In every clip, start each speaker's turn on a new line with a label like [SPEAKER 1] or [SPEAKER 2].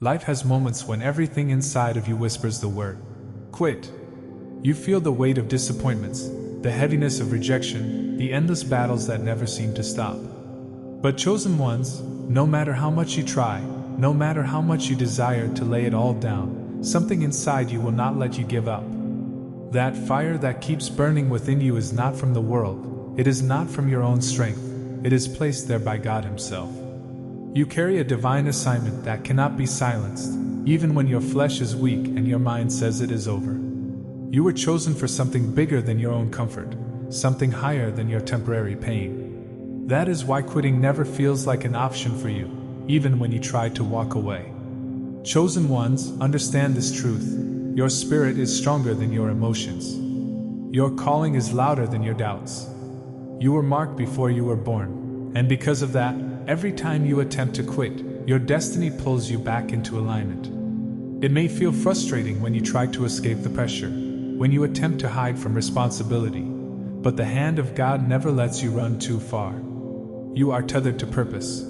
[SPEAKER 1] Life has moments when everything inside of you whispers the word, quit. You feel the weight of disappointments, the heaviness of rejection, the endless battles that never seem to stop. But chosen ones, no matter how much you try, no matter how much you desire to lay it all down, something inside you will not let you give up. That fire that keeps burning within you is not from the world, it is not from your own strength, it is placed there by God Himself. You carry a divine assignment that cannot be silenced, even when your flesh is weak and your mind says it is over. You were chosen for something bigger than your own comfort, something higher than your temporary pain. That is why quitting never feels like an option for you, even when you try to walk away. Chosen ones, understand this truth. Your spirit is stronger than your emotions. Your calling is louder than your doubts. You were marked before you were born, and because of that, every time you attempt to quit, your destiny pulls you back into alignment. It may feel frustrating when you try to escape the pressure, when you attempt to hide from responsibility, but the hand of God never lets you run too far. You are tethered to purpose.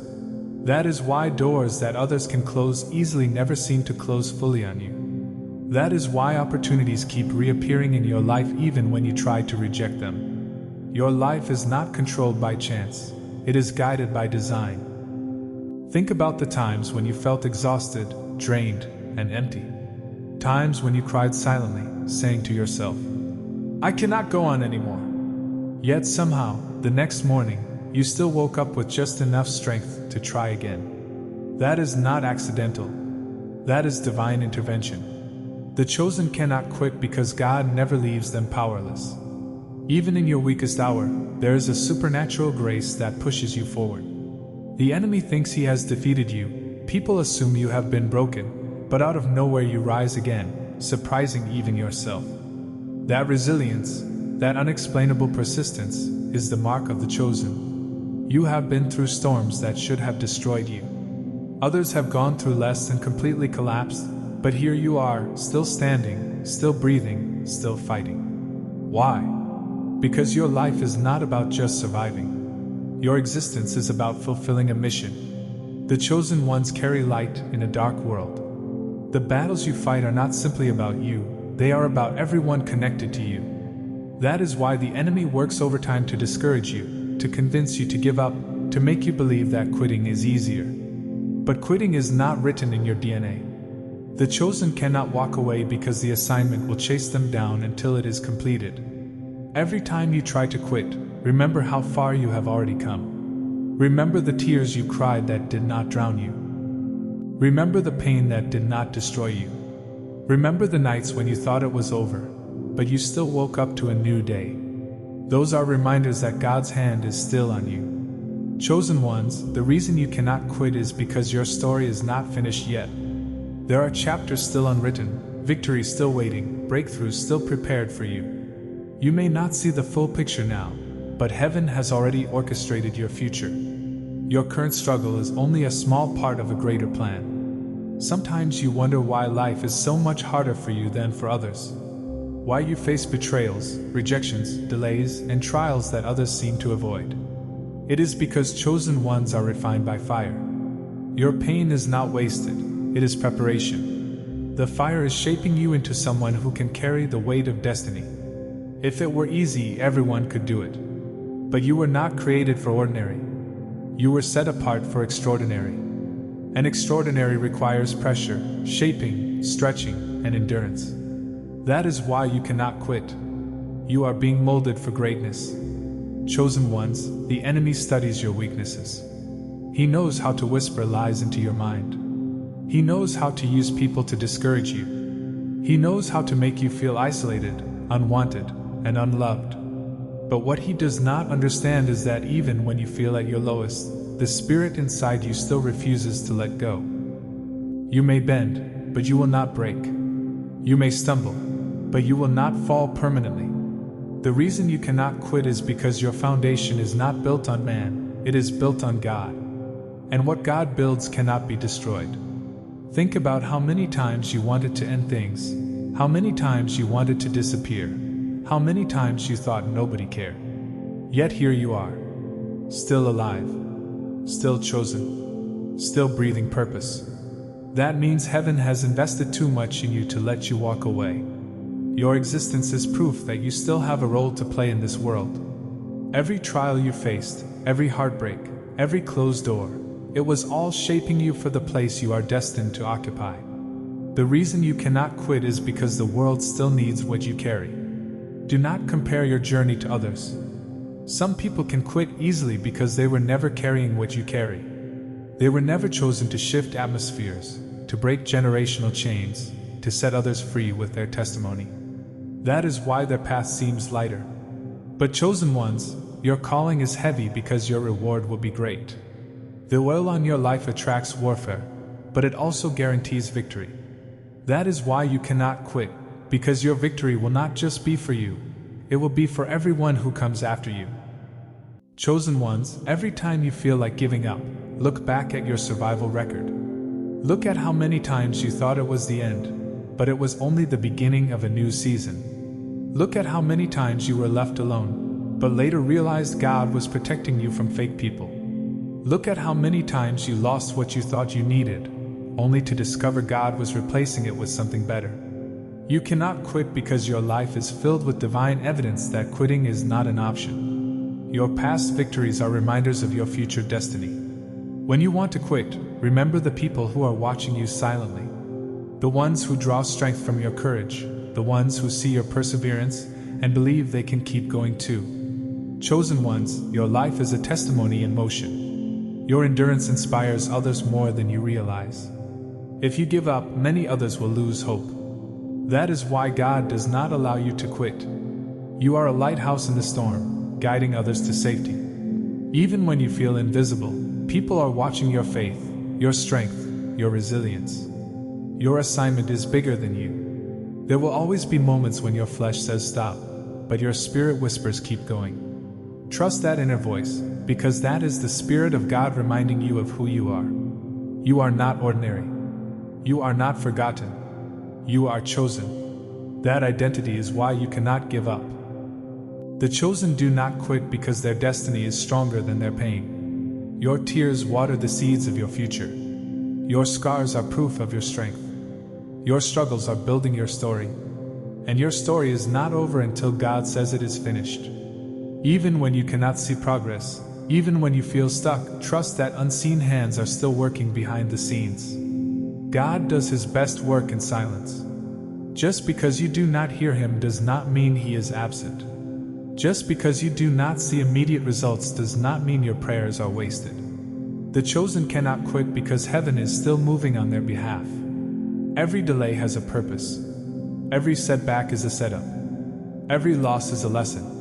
[SPEAKER 1] That is why doors that others can close easily never seem to close fully on you. That is why opportunities keep reappearing in your life even when you try to reject them. Your life is not controlled by chance. It is guided by design. Think about the times when you felt exhausted, drained, and empty. Times when you cried silently, saying to yourself, "I cannot go on anymore." Yet somehow, the next morning, you still woke up with just enough strength to try again. That is not accidental. That is divine intervention. The chosen cannot quit because God never leaves them powerless. Even in your weakest hour, there is a supernatural grace that pushes you forward. The enemy thinks he has defeated you, people assume you have been broken, but out of nowhere you rise again, surprising even yourself. That resilience, that unexplainable persistence, is the mark of the chosen. You have been through storms that should have destroyed you. Others have gone through less and completely collapsed, but here you are, still standing, still breathing, still fighting. Why? Because your life is not about just surviving. Your existence is about fulfilling a mission. The chosen ones carry light in a dark world. The battles you fight are not simply about you, they are about everyone connected to you. That is why the enemy works overtime to discourage you, to convince you to give up, to make you believe that quitting is easier. But quitting is not written in your DNA. The chosen cannot walk away because the assignment will chase them down until it is completed. Every time you try to quit, remember how far you have already come. Remember the tears you cried that did not drown you. Remember the pain that did not destroy you. Remember the nights when you thought it was over, but you still woke up to a new day. Those are reminders that God's hand is still on you. Chosen ones, the reason you cannot quit is because your story is not finished yet. There are chapters still unwritten, victory still waiting, breakthroughs still prepared for you. You may not see the full picture now, but heaven has already orchestrated your future. Your current struggle is only a small part of a greater plan. Sometimes you wonder why life is so much harder for you than for others. Why you face betrayals, rejections, delays, and trials that others seem to avoid. It is because chosen ones are refined by fire. Your pain is not wasted, it is preparation. The fire is shaping you into someone who can carry the weight of destiny. If it were easy, everyone could do it. But you were not created for ordinary. You were set apart for extraordinary. And extraordinary requires pressure, shaping, stretching, and endurance. That is why you cannot quit. You are being molded for greatness. Chosen ones, the enemy studies your weaknesses. He knows how to whisper lies into your mind. He knows how to use people to discourage you. He knows how to make you feel isolated, unwanted, and unloved. But what he does not understand is that even when you feel at your lowest, the spirit inside you still refuses to let go. You may bend, but you will not break. You may stumble, but you will not fall permanently. The reason you cannot quit is because your foundation is not built on man, it is built on God. And what God builds cannot be destroyed. Think about how many times you wanted to end things, how many times you wanted to disappear, how many times you thought nobody cared. Yet here you are, still alive, still chosen, still breathing purpose. That means heaven has invested too much in you to let you walk away. Your existence is proof that you still have a role to play in this world. Every trial you faced, every heartbreak, every closed door, it was all shaping you for the place you are destined to occupy. The reason you cannot quit is because the world still needs what you carry. Do not compare your journey to others. Some people can quit easily because they were never carrying what you carry. They were never chosen to shift atmospheres, to break generational chains, to set others free with their testimony. That is why their path seems lighter. But chosen ones, your calling is heavy because your reward will be great. The oil on your life attracts warfare, but it also guarantees victory. That is why you cannot quit, because your victory will not just be for you, it will be for everyone who comes after you. Chosen ones, every time you feel like giving up, look back at your survival record. Look at how many times you thought it was the end, but it was only the beginning of a new season. Look at how many times you were left alone, but later realized God was protecting you from fake people. Look at how many times you lost what you thought you needed, only to discover God was replacing it with something better. You cannot quit because your life is filled with divine evidence that quitting is not an option. Your past victories are reminders of your future destiny. When you want to quit, remember the people who are watching you silently. The ones who draw strength from your courage, the ones who see your perseverance and believe they can keep going too. Chosen ones, your life is a testimony in motion. Your endurance inspires others more than you realize. If you give up, many others will lose hope. That is why God does not allow you to quit. You are a lighthouse in the storm, guiding others to safety. Even when you feel invisible, people are watching your faith, your strength, your resilience. Your assignment is bigger than you. There will always be moments when your flesh says stop, but your spirit whispers keep going. Trust that inner voice, because that is the Spirit of God reminding you of who you are. You are not ordinary. You are not forgotten. You are chosen. That identity is why you cannot give up. The chosen do not quit because their destiny is stronger than their pain. Your tears water the seeds of your future. Your scars are proof of your strength. Your struggles are building your story. And your story is not over until God says it is finished. Even when you cannot see progress, even when you feel stuck, trust that unseen hands are still working behind the scenes. God does His best work in silence. Just because you do not hear Him does not mean He is absent. Just because you do not see immediate results does not mean your prayers are wasted. The chosen cannot quit because heaven is still moving on their behalf. Every delay has a purpose. Every setback is a setup. Every loss is a lesson.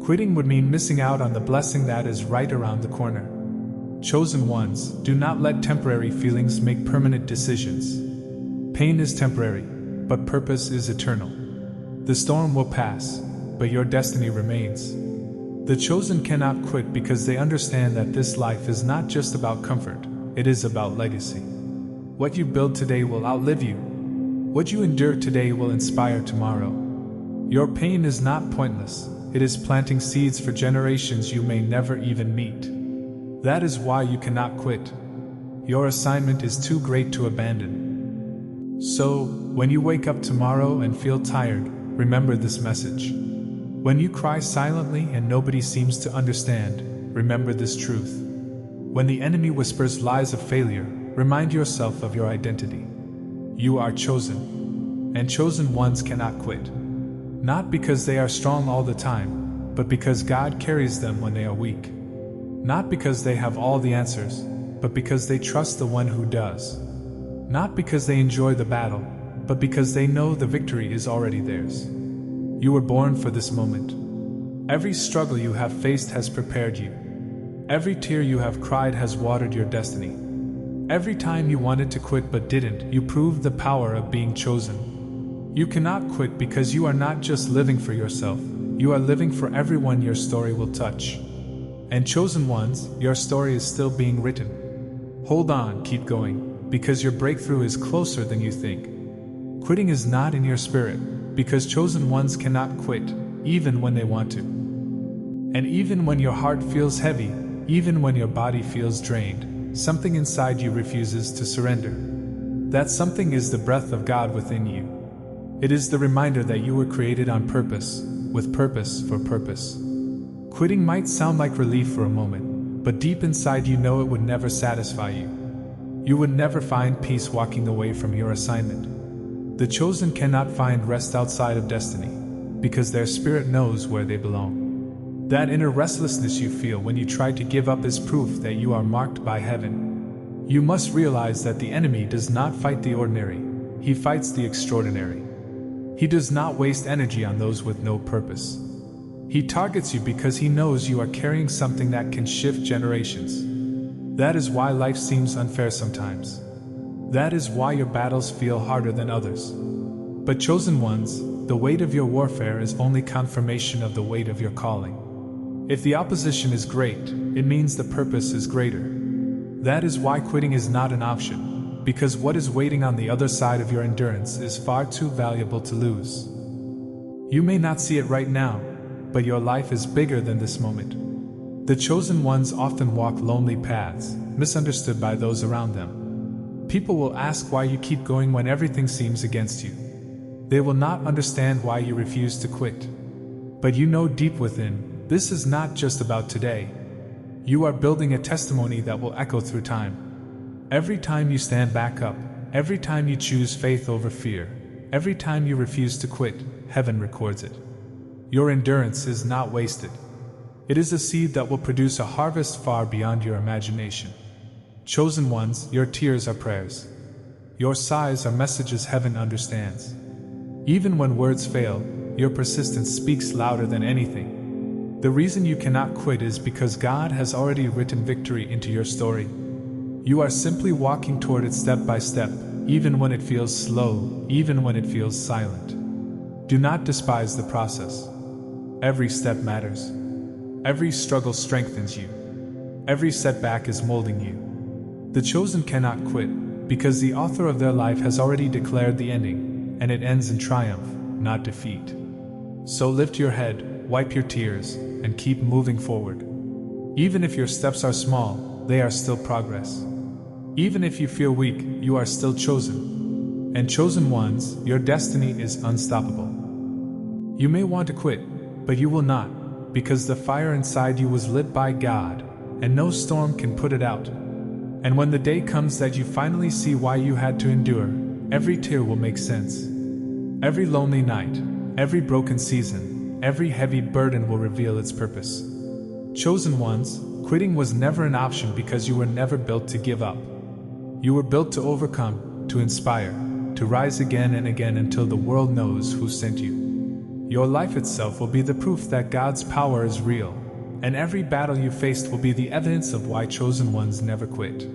[SPEAKER 1] Quitting would mean missing out on the blessing that is right around the corner. Chosen ones, do not let temporary feelings make permanent decisions. Pain is temporary, but purpose is eternal. The storm will pass, but your destiny remains. The chosen cannot quit because they understand that this life is not just about comfort, it is about legacy. What you build today will outlive you. What you endure today will inspire tomorrow. Your pain is not pointless. It is planting seeds for generations you may never even meet. That is why you cannot quit. Your assignment is too great to abandon. So, when you wake up tomorrow and feel tired, remember this message. When you cry silently and nobody seems to understand, remember this truth. When the enemy whispers lies of failure, remind yourself of your identity. You are chosen, and chosen ones cannot quit. Not because they are strong all the time, but because God carries them when they are weak. Not because they have all the answers, but because they trust the one who does. Not because they enjoy the battle, but because they know the victory is already theirs. You were born for this moment. Every struggle you have faced has prepared you. Every tear you have cried has watered your destiny. Every time you wanted to quit but didn't, you proved the power of being chosen. You cannot quit because you are not just living for yourself, you are living for everyone your story will touch. And chosen ones, your story is still being written. Hold on, keep going, because your breakthrough is closer than you think. Quitting is not in your spirit, because chosen ones cannot quit, even when they want to. And even when your heart feels heavy, even when your body feels drained, something inside you refuses to surrender. That something is the breath of God within you. It is the reminder that you were created on purpose, with purpose for purpose. Quitting might sound like relief for a moment, but deep inside you know it would never satisfy you. You would never find peace walking away from your assignment. The chosen cannot find rest outside of destiny, because their spirit knows where they belong. That inner restlessness you feel when you try to give up is proof that you are marked by heaven. You must realize that the enemy does not fight the ordinary, he fights the extraordinary. He does not waste energy on those with no purpose. He targets you because he knows you are carrying something that can shift generations. That is why life seems unfair sometimes. That is why your battles feel harder than others. But chosen ones, the weight of your warfare is only confirmation of the weight of your calling. If the opposition is great, it means the purpose is greater. That is why quitting is not an option, because what is waiting on the other side of your endurance is far too valuable to lose. You may not see it right now, but your life is bigger than this moment. The chosen ones often walk lonely paths, misunderstood by those around them. People will ask why you keep going when everything seems against you. They will not understand why you refuse to quit. But you know deep within, this is not just about today. You are building a testimony that will echo through time. Every time you stand back up, every time you choose faith over fear, every time you refuse to quit, heaven records it. Your endurance is not wasted. It is a seed that will produce a harvest far beyond your imagination. Chosen ones, your tears are prayers. Your sighs are messages heaven understands. Even when words fail, your persistence speaks louder than anything. The reason you cannot quit is because God has already written victory into your story. You are simply walking toward it step by step, even when it feels slow, even when it feels silent. Do not despise the process. Every step matters. Every struggle strengthens you. Every setback is molding you. The chosen cannot quit, because the author of their life has already declared the ending, and it ends in triumph, not defeat. So lift your head, wipe your tears, and keep moving forward. Even if your steps are small, they are still progress. Even if you feel weak, you are still chosen. And chosen ones, your destiny is unstoppable. You may want to quit, but you will not, because the fire inside you was lit by God, and no storm can put it out. And when the day comes that you finally see why you had to endure, every tear will make sense. Every lonely night, every broken season, every heavy burden will reveal its purpose. Chosen ones, quitting was never an option because you were never built to give up. You were built to overcome, to inspire, to rise again and again until the world knows who sent you. Your life itself will be the proof that God's power is real, and every battle you faced will be the evidence of why chosen ones never quit.